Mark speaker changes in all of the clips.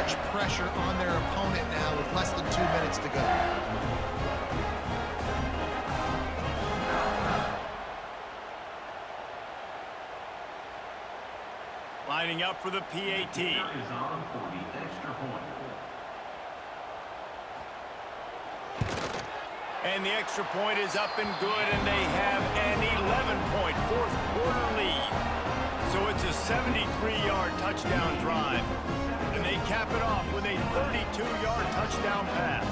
Speaker 1: much pressure on their opponent now with less than 2 minutes to go.
Speaker 2: Lining up for the PAT. And the extra point is up and good, and they have an 11-point fourth-quarter lead. So it's a 73-yard touchdown drive. And they cap it off with a 32-yard touchdown pass.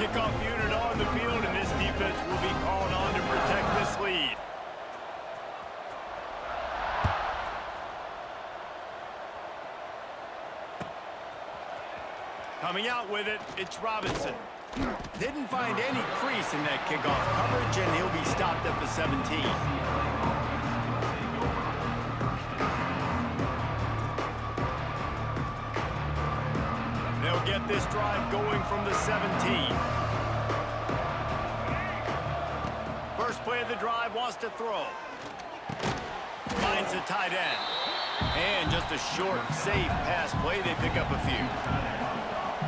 Speaker 2: Kickoff unit on the field, and this defense will be called on to protect this lead. Coming out with it, it's Robinson. Didn't find any crease in that kickoff coverage, and he'll be stopped at the 17. They'll get this drive going from the 17. First play of the drive, wants to throw. Finds the tight end. And just a short, safe pass play. They pick up a few.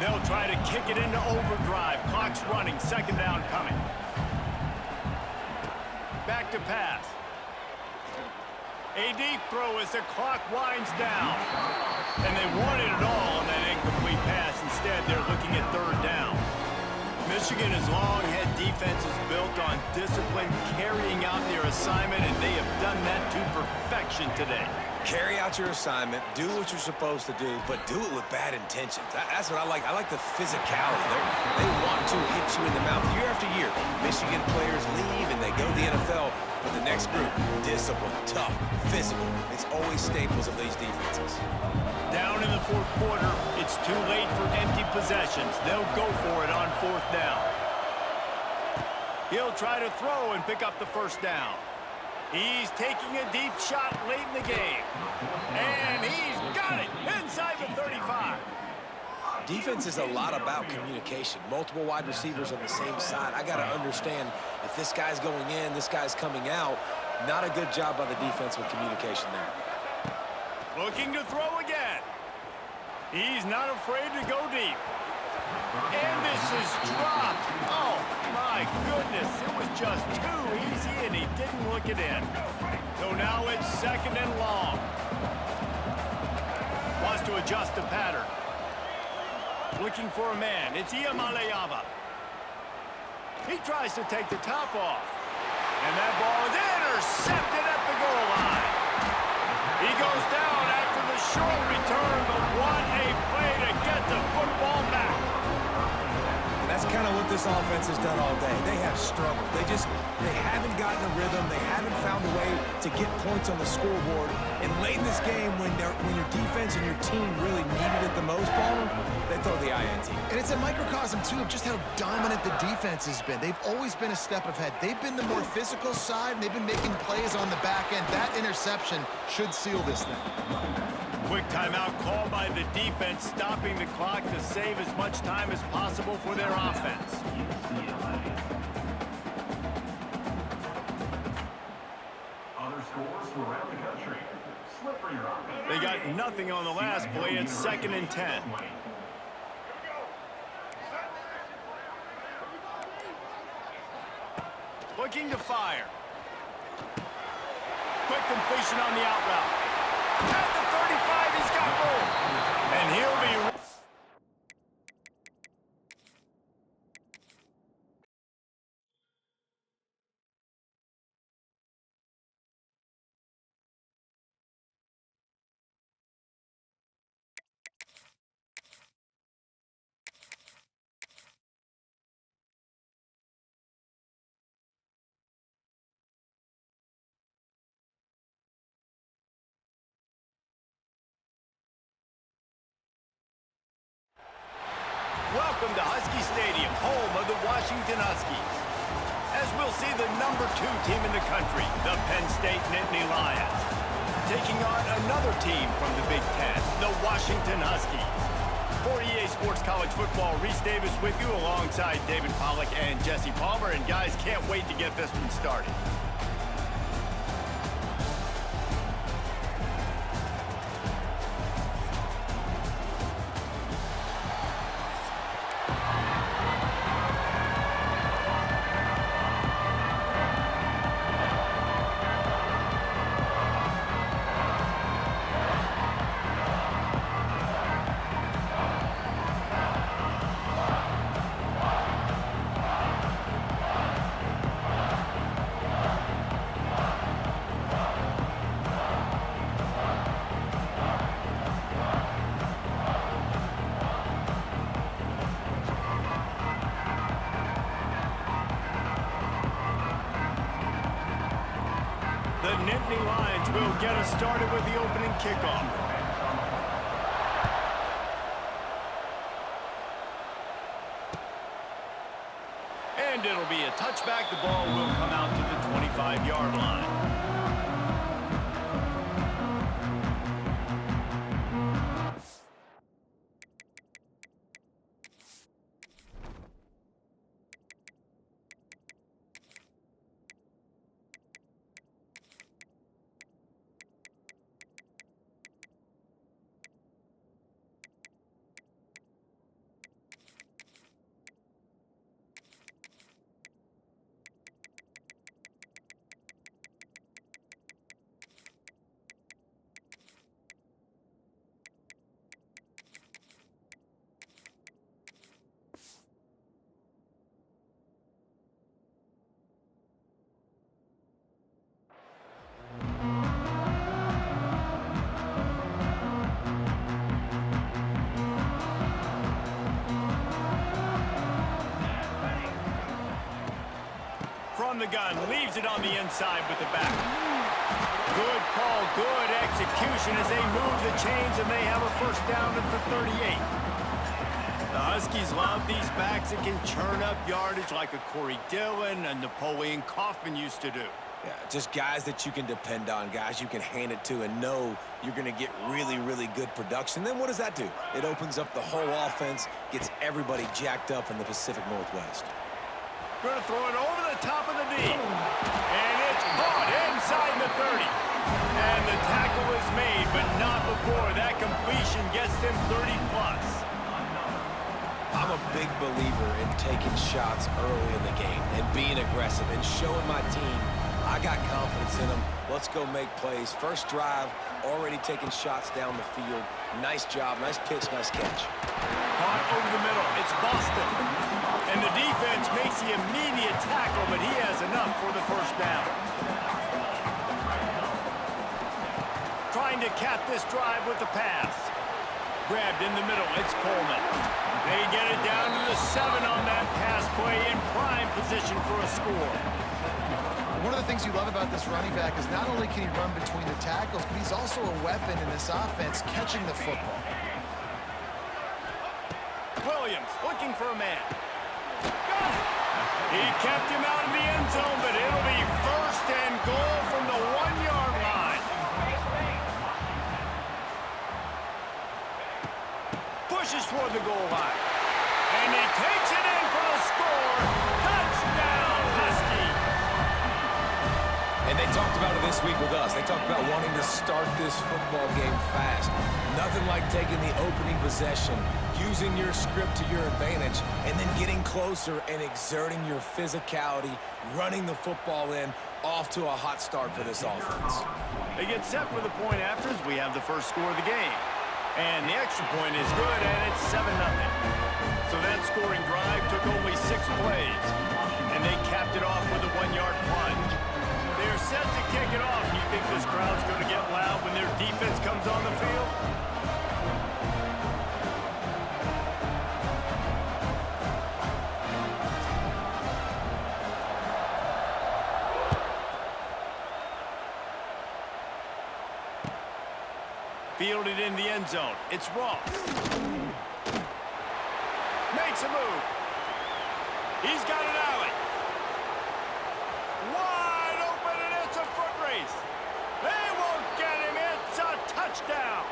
Speaker 2: They'll try to kick it into overdrive. Clock's running. Second down coming. Back to pass. A deep throw as the clock winds down. And they wanted it all on that incomplete pass. Instead, they're looking at third down. Michigan's long-head defense is built on discipline, carrying out their assignment, and they have done that to perfection today.
Speaker 3: Carry out your assignment, do what you're supposed to do, but do it with bad intentions. That's what I like. I like the physicality. They want to hit you in the mouth year after year. Michigan players leave and they go to the NFL, but the next group, discipline, tough, physical. It's always staples of these defenses.
Speaker 2: Down in the fourth quarter, it's too late for empty possessions. They'll go for it on fourth down. He'll try to throw and pick up the first down. He's taking a deep shot late in the game. And he's got it inside the 35.
Speaker 3: Defense is a lot about communication. Multiple wide receivers on the same side. I got to understand if this guy's going in, this guy's coming out. Not a good job by the defense with communication there.
Speaker 2: Looking to throw again. He's not afraid to go deep. And this is dropped. Oh, my goodness. It was just too easy, and he didn't look it in. So now it's second and long. Wants to adjust the pattern. Looking for a man. It's Iamaleava. He tries to take the top off. And that ball is intercepted at the goal line. He goes down after the short return, but what a play to get the football back.
Speaker 3: That's kind of what this offense has done all day. They have struggled. They haven't gotten a rhythm. They haven't found a way to get points on the scoreboard. And late in this game, when your defense and your team really needed it the most, Palmer, they throw the INT.
Speaker 1: And it's a microcosm, too, of just how dominant the defense has been. They've always been a step ahead. They've been the more physical side, and they've been making plays on the back end. That interception should seal this thing.
Speaker 2: Quick timeout called by the defense, stopping the clock to save as much time as possible for their offense.
Speaker 4: Other scores from around the country. Slippery rock.
Speaker 2: They got nothing on the last play. It's second and 10. Looking to fire. Quick completion on the out route. At the 35, he's got room. And he'll be... Welcome to Husky Stadium, home of the Washington Huskies. As we'll see the #2 team in the country, the Penn State Nittany Lions, taking on another team from the Big Ten, the Washington Huskies. For EA Sports College Football, Reese Davis with you alongside David Pollack and Jesse Palmer. And guys, can't wait to get this one started. The Nittany Lions will get us started with the opening kickoff. And it'll be a touchback. The ball will come out to the 25-yard line. From the gun, leaves it on the inside with the back. Good call, good execution as they move the chains, and they have a first down at the 38. The Huskies love these backs that can churn up yardage like a Corey Dillon and Napoleon Kaufman used to do.
Speaker 3: Yeah, just guys that you can depend on, guys you can hand it to and know you're going to get really, really good production. Then what does that do? It opens up the whole offense, gets everybody jacked up in the Pacific Northwest.
Speaker 2: Going to throw it over the top of the knee. And it's caught inside the 30. And the tackle is made, but not before that completion gets them 30+.
Speaker 3: I'm a big believer in taking shots early in the game and being aggressive and showing my team I got confidence in them. Let's go make plays. First drive, already taking shots down the field. Nice job, nice pitch, nice catch.
Speaker 2: Caught over the middle. It's Boston. And the defense makes the immediate tackle, but he has enough for the first down. Trying to cap this drive with the pass. Grabbed in the middle. It's Coleman. They get it down to the 7 on that pass play in prime position for a score.
Speaker 1: One of the things you love about this running back is not only can he run between the tackles, but he's also a weapon in this offense catching the football.
Speaker 2: Williams looking for a man. Got it. He kept him out of the end zone, but it'll be first and goal from the 1-yard line. Pushes toward the goal line. And he takes it in for the score. Touchdown, Huskies.
Speaker 3: And they talked about it this week with us. They talked about wanting to start this football game fast. Nothing like taking the opening possession, using your script to your advantage, and then getting closer and exerting your physicality, running the football in, off to a hot start for this offense.
Speaker 2: They get set for the point after as we have the first score of the game. And the extra point is good, and it's 7-0. So that scoring drive took only 6 plays. And they capped it off with a 1-yard plunge. They're set to kick it off. Do you think this crowd's going to get loud when their defense comes on the field? Fielded in the end zone. It's Ross. Makes a move. He's got an alley. Wide open, and it's a foot race. They won't get him. It's a touchdown.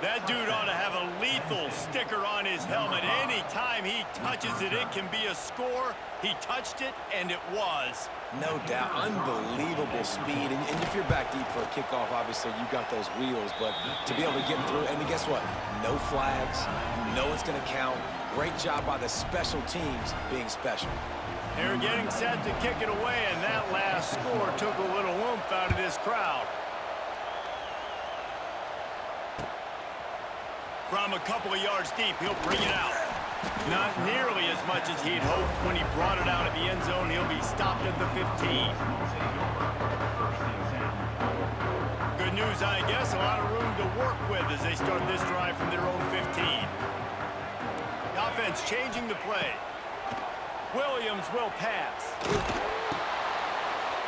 Speaker 2: That dude ought to have a lethal sticker on his helmet. Anytime he touches it, it can be a score. He touched it, and it was.
Speaker 3: No doubt. Unbelievable speed. And if you're back deep for a kickoff, obviously you've got those wheels. But to be able to get through, and guess what? No flags. You know it's going to count. Great job by the special teams being special.
Speaker 2: They're getting set to kick it away, and that last score took a little oomph out of this crowd. From a couple of yards deep, he'll bring it out. Not nearly as much as he'd hoped when he brought it out of the end zone. He'll be stopped at the 15. Good news, I guess. A lot of room to work with as they start this drive from their own 15. The offense changing the play. Williams will pass.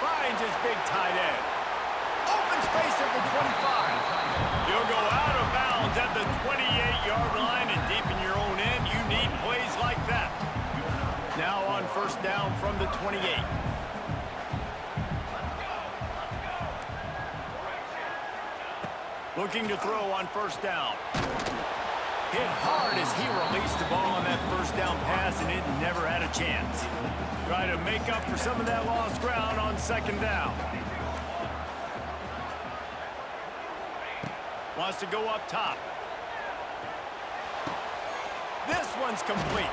Speaker 2: Finds his big tight end. You'll go out of bounds at the 28-yard line, and deep in your own end, you need plays like that. Now on first down from the 28. Looking to throw on first down. Hit hard as he released the ball on that first down pass, and it never had a chance. Try to make up for some of that lost ground on second down. Wants to go up top. This one's complete.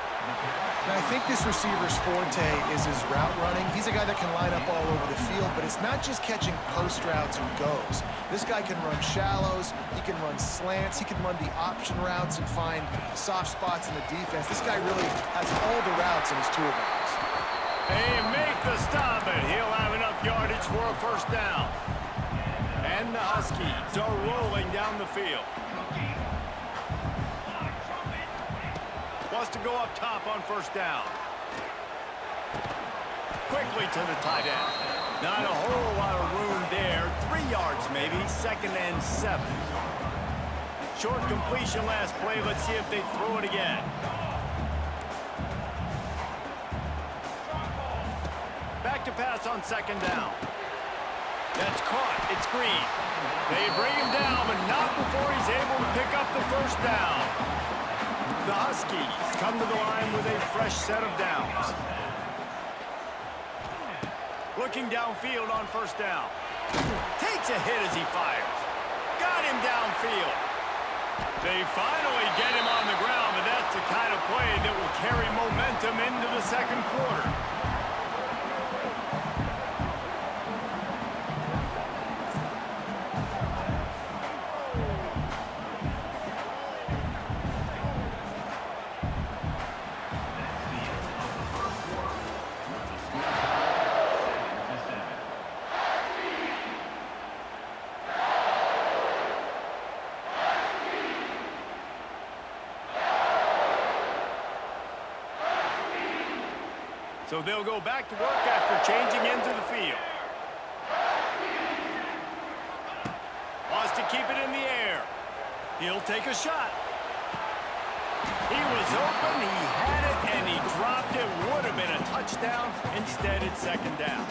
Speaker 1: Now, I think this receiver's forte is his route running. He's a guy that can line up all over the field, but it's not just catching post routes and goes. This guy can run shallows, he can run slants, he can run the option routes and find soft spots in the defense. This guy really has all the routes in his toolbox.
Speaker 2: They make the stop, and he'll have enough yardage for a first down. And the Huskies are rolling down the field. Wants to go up top on first down. Quickly to the tight end. Not a whole lot of room there. 3 yards maybe, 2nd and 7. Short completion last play. Let's see if they throw it again. Back to pass on second down. That's caught. It's Green. They bring him down, but not before he's able to pick up the first down. The Huskies come to the line with a fresh set of downs. Looking downfield on first down. Takes a hit as he fires. Got him downfield. They finally get him on the ground, and that's the kind of play that will carry momentum into the second quarter. So they'll go back to work after changing into the field. Wants to keep it in the air. He'll take a shot. He was open, he had it, and he dropped it. Would have been a touchdown. Instead, it's second down.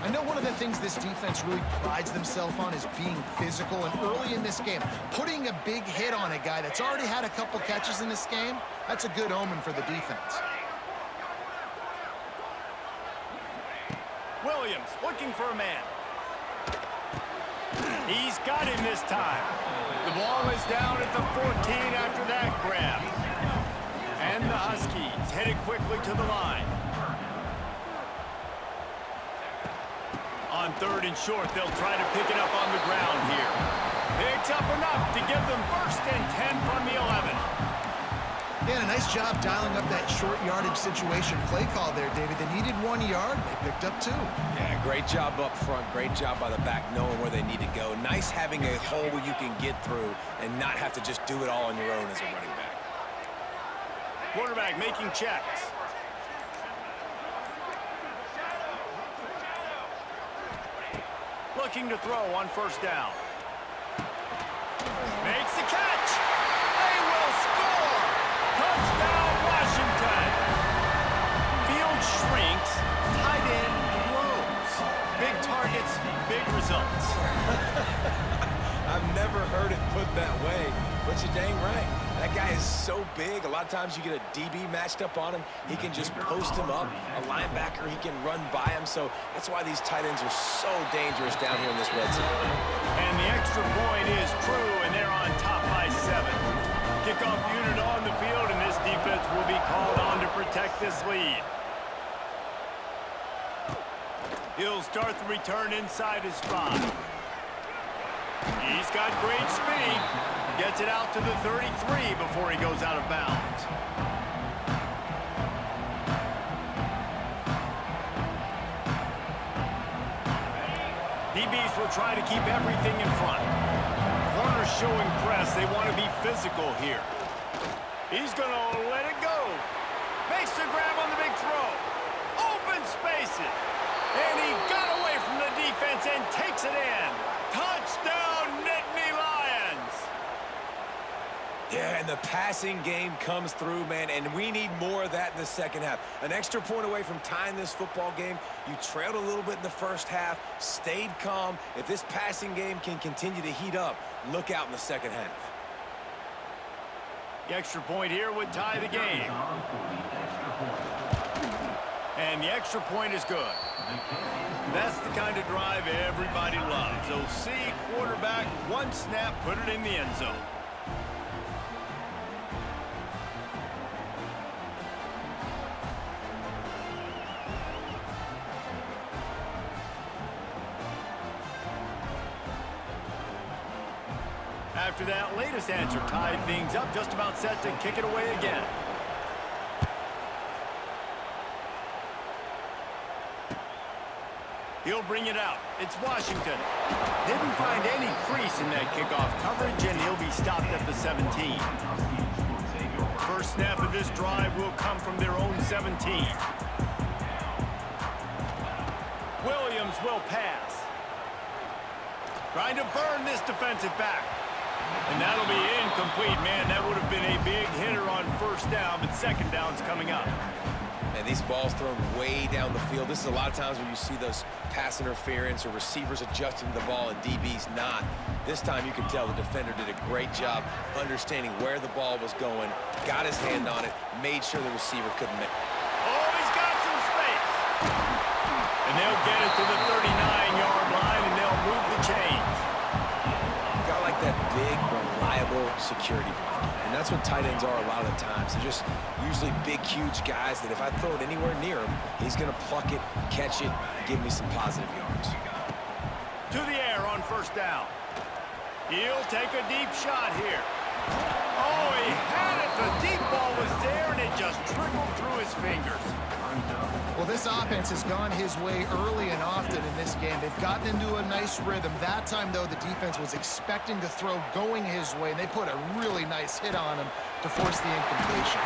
Speaker 1: I know one of the things this defense really prides themselves on is being physical, and early in this game, putting a big hit on a guy that's already had a couple catches in this game, that's a good omen for the defense.
Speaker 2: Williams looking for a man. He's got him this time. The ball is down at the 14 after that grab. And the Huskies headed quickly to the line. On 3rd and short, they'll try to pick it up on the ground here. Picks up enough to give them 1st and 10 from the 11.
Speaker 1: Yeah, a nice job dialing up that short yardage situation play call there, David. They needed 1 yard. They picked up 2.
Speaker 3: Yeah, great job up front. Great job by the back knowing where they need to go. Nice having a hole where you can get through and not have to just do it all on your own as a running back.
Speaker 2: Quarterback making checks. Looking to throw on 1st down. Makes the catch. They will score. Touchdown, Washington. Field shrinks. Tight end blows. Big targets, big results.
Speaker 3: I've never heard it put that way, but you're dang right. That guy is so big. A lot of times you get a DB matched up on him. He can just post him up. A linebacker, he can run by him. So that's why these tight ends are so dangerous down here in this red zone.
Speaker 2: And the extra point is true, and they're on top by 7. Kickoff unit on the field, and this defense will be called on to protect this lead. He'll start the return inside his 5. He's got great speed. Gets it out to the 33 before he goes out of bounds. DBs will try to keep everything in front. Corners showing press. They want to be physical here. He's going to let it go. Makes the grab on the big throw. Open spaces. And he got away from the defense and takes it in. Touchdown,
Speaker 3: and the passing game comes through, man, and we need more of that in the second half. An extra point away from tying this football game. You trailed a little bit in the first half, stayed calm. If this passing game can continue to heat up, look out in the second half.
Speaker 2: The extra point here would tie the game. And the extra point is good. That's the kind of drive everybody loves. OC, quarterback, one snap, put it in the end zone. After that latest answer tied things up, just about set to kick it away again. He'll bring it out. It's Washington. Didn't find any crease in that kickoff coverage, and he'll be stopped at the 17. First snap of this drive will come from their own 17. Williams will pass. Trying to burn this defensive back. And that'll be incomplete, man. That would have been a big hitter on first down, but second down's coming up.
Speaker 3: And these balls thrown way down the field. This is a lot of times when you see those pass interference or receivers adjusting the ball and DBs not. This time you can tell the defender did a great job understanding where the ball was going, got his hand on it, made sure the receiver couldn't make it.
Speaker 2: Oh, he's got some space. And they'll get it to the 39-yard line, and they'll move the chains.
Speaker 3: Got like that big, reliable security blanket. And that's what tight ends are a lot of the times. They're just usually big, huge guys that if I throw it anywhere near him, he's going to pluck it, catch it, and give me some positive yards.
Speaker 2: To the air on first down. He'll take a deep shot here. Oh, he had it. The deep ball was there, and it just trickled through his fingers.
Speaker 1: Well, this offense has gone his way early and often in this game. They've gotten into a nice rhythm. That time, though, the defense was expecting to throw going his way, and they put a really nice hit on him to force the incompletion.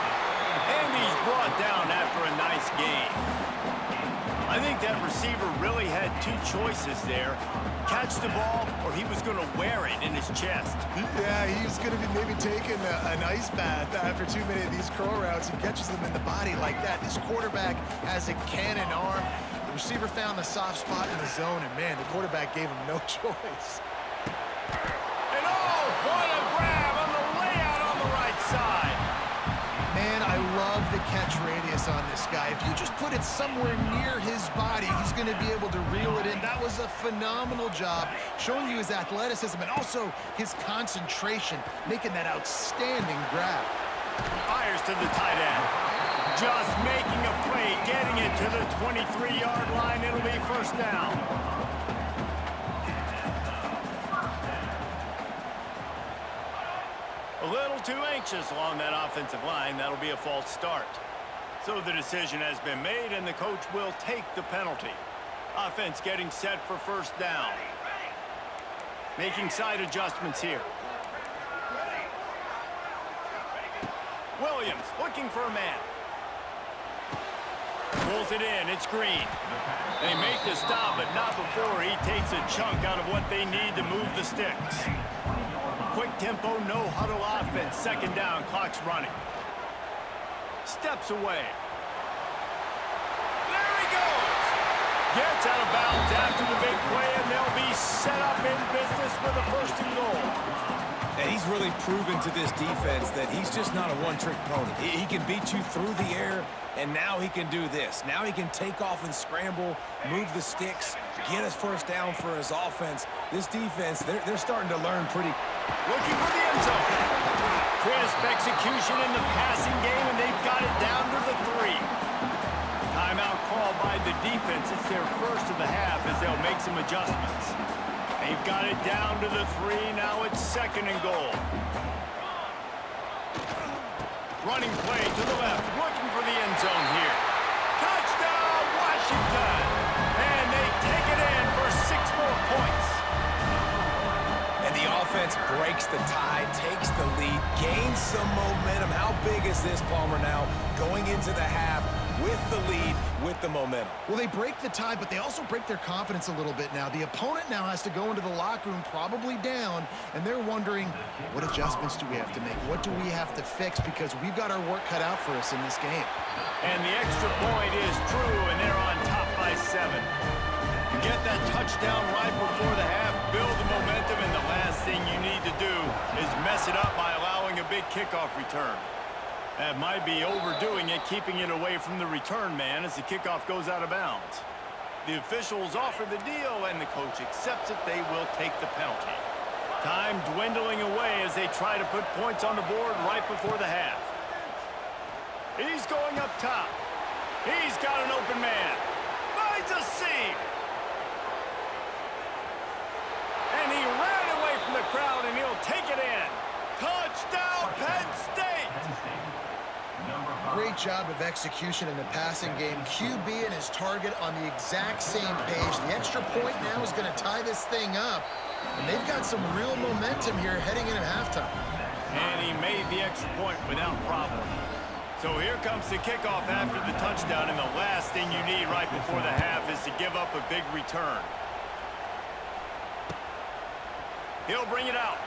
Speaker 2: And he's brought down after a nice game. I think that receiver really had two choices there. Catch the ball, or he was going to wear it in his chest.
Speaker 1: Yeah, he was going to be maybe taking an ice bath after too many of these curl routes and catches them in the body like that. This quarterback has a cannon arm. The receiver found the soft spot in the zone, and, man, the quarterback gave him no choice.
Speaker 2: And, oh, what a grab on the layout on the right side.
Speaker 1: Man, I love the catch radius on this guy. If you just put it somewhere near his body, he's going to be able to reel it in. That was a phenomenal job, showing you his athleticism and also his concentration, making that outstanding grab.
Speaker 2: Fires to the tight end. Just making a play, getting it to the 23-yard line. It'll be first down. A little too anxious along that offensive line. That'll be a false start. So the decision has been made, and the coach will take the penalty. Offense getting set for first down. Making side adjustments here. Williams looking for a man. Pulls it in. It's Green. They make the stop, but not before he takes a chunk out of what they need to move the sticks. Quick tempo, no huddle offense. Second down, clock's running. Steps away. There he goes. Gets out of bounds after the big play, and they'll be set up in business with a first and goal.
Speaker 3: And he's really proven to this defense that he's just not a one-trick pony. He can beat you through the air, and now he can do this. Now he can take off and scramble, move the sticks, get us first down for his offense. This defense, they're starting to learn pretty.
Speaker 2: Looking for the end zone. Crisp execution in the passing game, and they've got it down to the 3. Timeout called by the defense. It's their first of the half as they'll make some adjustments. They've got it down to the 3. Now it's second and goal. Running play to the left, looking for the end zone here. Touchdown, Washington! And they take it in for 6 more points.
Speaker 3: And the offense breaks the tie, takes the lead, gains some momentum. How big is this, Palmer, now? Going into the half, with the lead, with the momentum.
Speaker 1: Well, they break the tie, but they also break their confidence a little bit now. The opponent now has to go into the locker room probably down, and they're wondering, what adjustments do we have to make? What do we have to fix? Because we've got our work cut out for us in this game.
Speaker 2: And the extra point is true, and they're on top by 7. To get that touchdown right before the half, build the momentum, and the last thing you need to do is mess it up by allowing a big kickoff return. That might be overdoing it, keeping it away from the return man as the kickoff goes out of bounds. The officials offer the deal, and the coach accepts it. They will take the penalty. Time dwindling away as they try to put points on the board right before the half. He's going up top. He's got an open man. Finds a seam. And he ran away from the crowd, and he'll take it in. Touchdown, Penn State!
Speaker 1: Great job of execution in the passing game. QB and his target on the exact same page. The extra point now is going to tie this thing up. And they've got some real momentum here heading into halftime.
Speaker 2: And he made the extra point without problem. So here comes the kickoff after the touchdown, and the last thing you need right before the half is to give up a big return. He'll bring it out.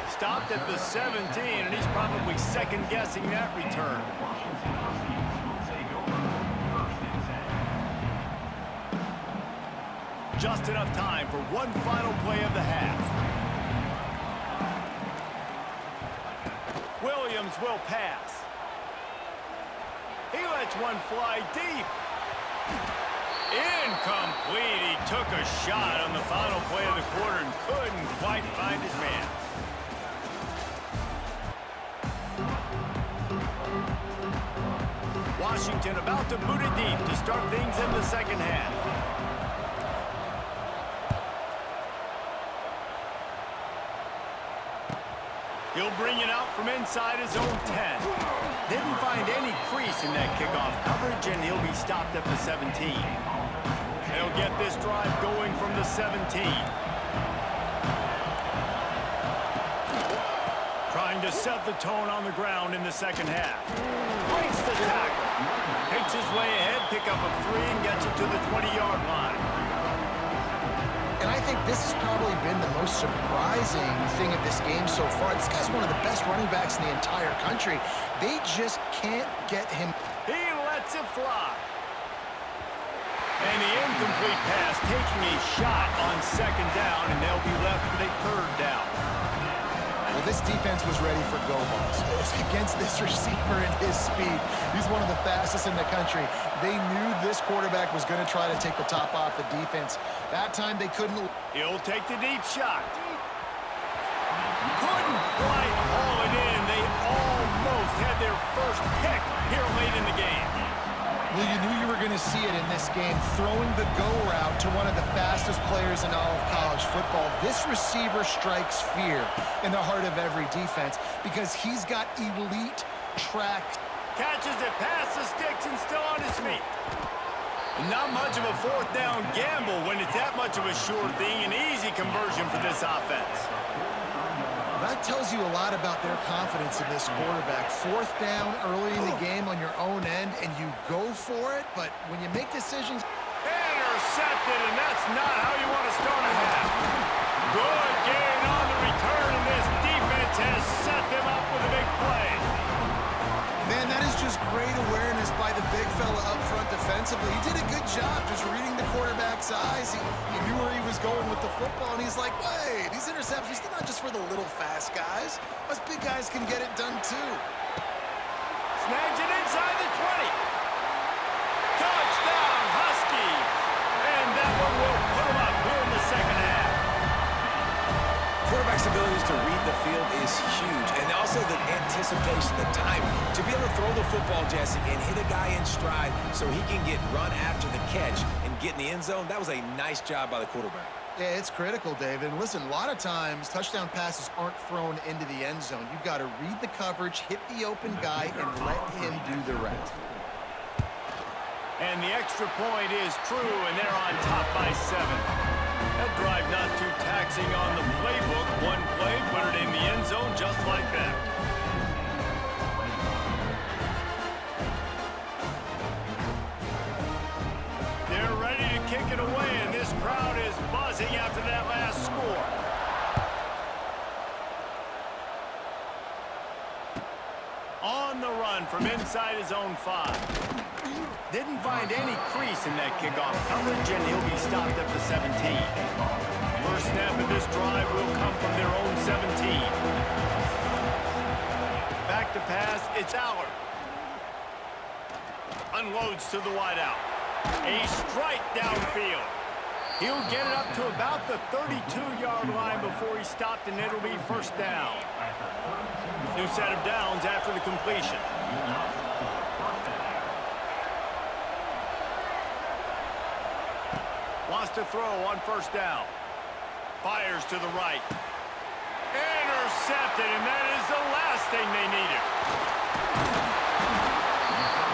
Speaker 2: Stopped at the 17, and he's probably second-guessing that return. Just enough time for one final play of the half. Williams will pass. He lets one fly deep. Incomplete. He took a shot on the final play of the quarter and couldn't quite find his man. Washington about to boot it deep to start things in the second half. He'll bring it out from inside his own 10. Didn't find any crease in that kickoff coverage, and he'll be stopped at the 17. They'll get this drive going from the 17. Trying to set the tone on the ground in the second half. Breaks the tackle. Takes his way ahead, pick up a 3, and gets it to the 20-yard line.
Speaker 1: And I think this has probably been the most surprising thing of this game so far. This guy's one of the best running backs in the entire country. They just can't get him.
Speaker 2: He lets it fly. And the incomplete pass taking a shot on second down, and they'll be left with a third down.
Speaker 1: Well, this defense was ready for go balls. Against this receiver and his speed, he's one of the fastest in the country. They knew this quarterback was going to try to take the top off the defense. That time they couldn't.
Speaker 2: He'll take the deep shot. Couldn't quite haul it in. They almost had their first pick here late in the game.
Speaker 1: Well, you knew you were going to see it in this game, throwing the go route to one of the fastest players in all of college football. This receiver strikes fear in the heart of every defense because he's got elite track.
Speaker 2: Catches it past the sticks and still on his feet. Not much of a fourth down gamble when it's that much of a sure thing. An easy conversion for this offense.
Speaker 1: That tells you a lot about their confidence in this quarterback. Fourth down early in the game on your own end, and you go for it, but when you make decisions...
Speaker 2: Intercepted, and that's not how you want to start a half. Good gain on the return, and this defense has set them up with a big play.
Speaker 1: Man, that is just great awareness by the big fella up front defensively. He did a good job just reading the quarterback's eyes. He knew where he was going with the football, and he's like, wait, these interceptions, they're not just for the little fast guys. Us big guys can get it done too.
Speaker 2: Snags it inside the 20. Touchdown, Huskies. And that one will put them up here in the second half.
Speaker 3: Quarterback's abilities to read the field is huge, and also the anticipation, the timing. To be able to throw the football, Jesse, and hit a guy in stride so he can get run after the catch and get in the end zone, that was a nice job by the quarterback.
Speaker 1: Yeah, it's critical, David. And listen, a lot of times touchdown passes aren't thrown into the end zone. You've got to read the coverage, hit the open guy, and let him do the rest.
Speaker 2: And the extra point is true, and they're on top by 7. That drive not too taxing on the playbook. One play, put it in the end zone just like that. away, and this crowd is buzzing after that last score. On the run from inside his own 5. Didn't find any crease in that kickoff coverage, and he'll be stopped at the 17. First snap of this drive will come from their own 17. Back to pass, it's Allard. Unloads to the wideout. A strike downfield. He'll get it up to about the 32-yard line before he's stopped, and it'll be first down. New set of downs after the completion. Wants to throw on first down. Fires to the right. Intercepted, and that is the last thing they needed.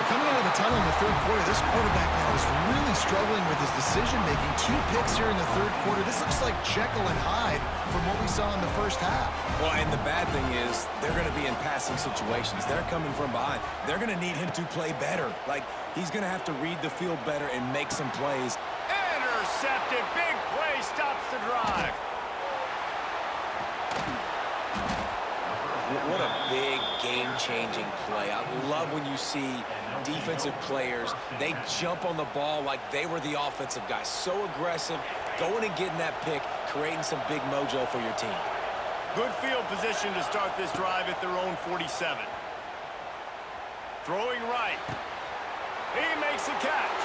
Speaker 1: Coming out of the tunnel in the third quarter, this quarterback now is really struggling with his decision-making. 2 picks here in the third quarter. This looks like Jekyll and Hyde from what we saw in the first half.
Speaker 3: Well, and the bad thing is they're going to be in passing situations. They're coming from behind. They're going to need him to play better. Like, he's going to have to read the field better and make some plays.
Speaker 2: Intercepted. Big play stops the drive.
Speaker 3: What a big game-changing play. I love when you see defensive players, they jump on the ball like they were the offensive guy. So aggressive, going and getting that pick, creating some big mojo for your team.
Speaker 2: Good field position to start this drive at their own 47. Throwing right. He makes a catch.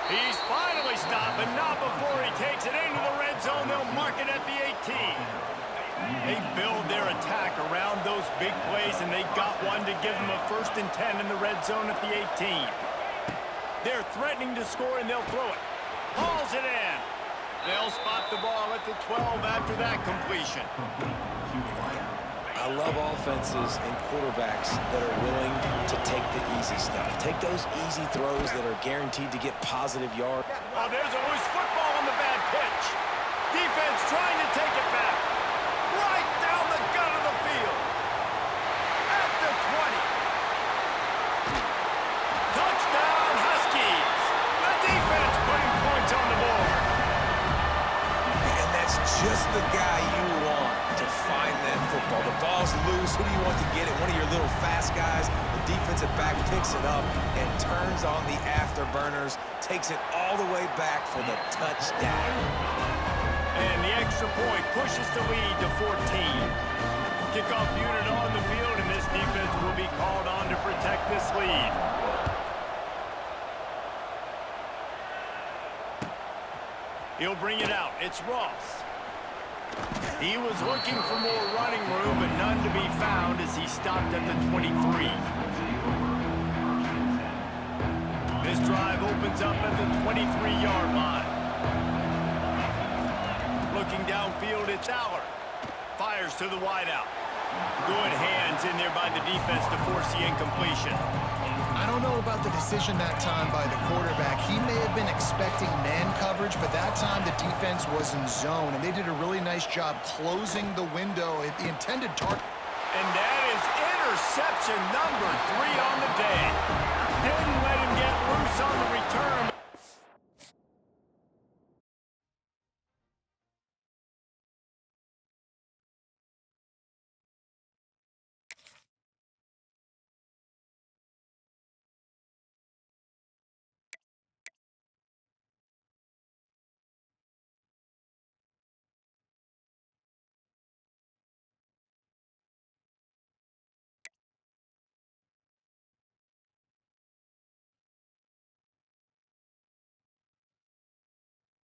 Speaker 2: He's finally stopped, but not before he takes it into the red zone. They'll mark it at the 18. They build their attack around those big plays, and they got one to give them a 1st and 10 in the red zone at the 18. They're threatening to score, and they'll throw it. Hauls it in. They'll spot the ball at the 12 after that completion.
Speaker 3: I love offenses and quarterbacks that are willing to take the easy stuff. Take those easy throws that are guaranteed to get positive yards.
Speaker 2: Oh, there's a loose football on the bad pitch. Defense trying to take it back. Right down the gut of the field. At the 20. Touchdown, Huskies. The defense putting points on the board.
Speaker 3: And that's just the guy you want to find that football. The ball's loose. Who do you want to get it? One of your little fast guys. The defensive back picks it up and turns on the afterburners. Takes it all the way back for the touchdown.
Speaker 2: And the extra point pushes the lead to 14. Kickoff unit on the field, and this defense will be called on to protect this lead. He'll bring it out. It's Ross. He was looking for more running room, but none to be found as he stopped at the 23. This drive opens up at the 23-yard line. Looking downfield, it's Allard. Fires to the wideout. Good hands in there by the defense to force the incompletion.
Speaker 1: I don't know about the decision that time by the quarterback. He may have been expecting man coverage, but that time the defense was in zone, and they did a really nice job closing the window at the intended target.
Speaker 2: And that is interception number 3 on the day. Didn't let him get loose on the return.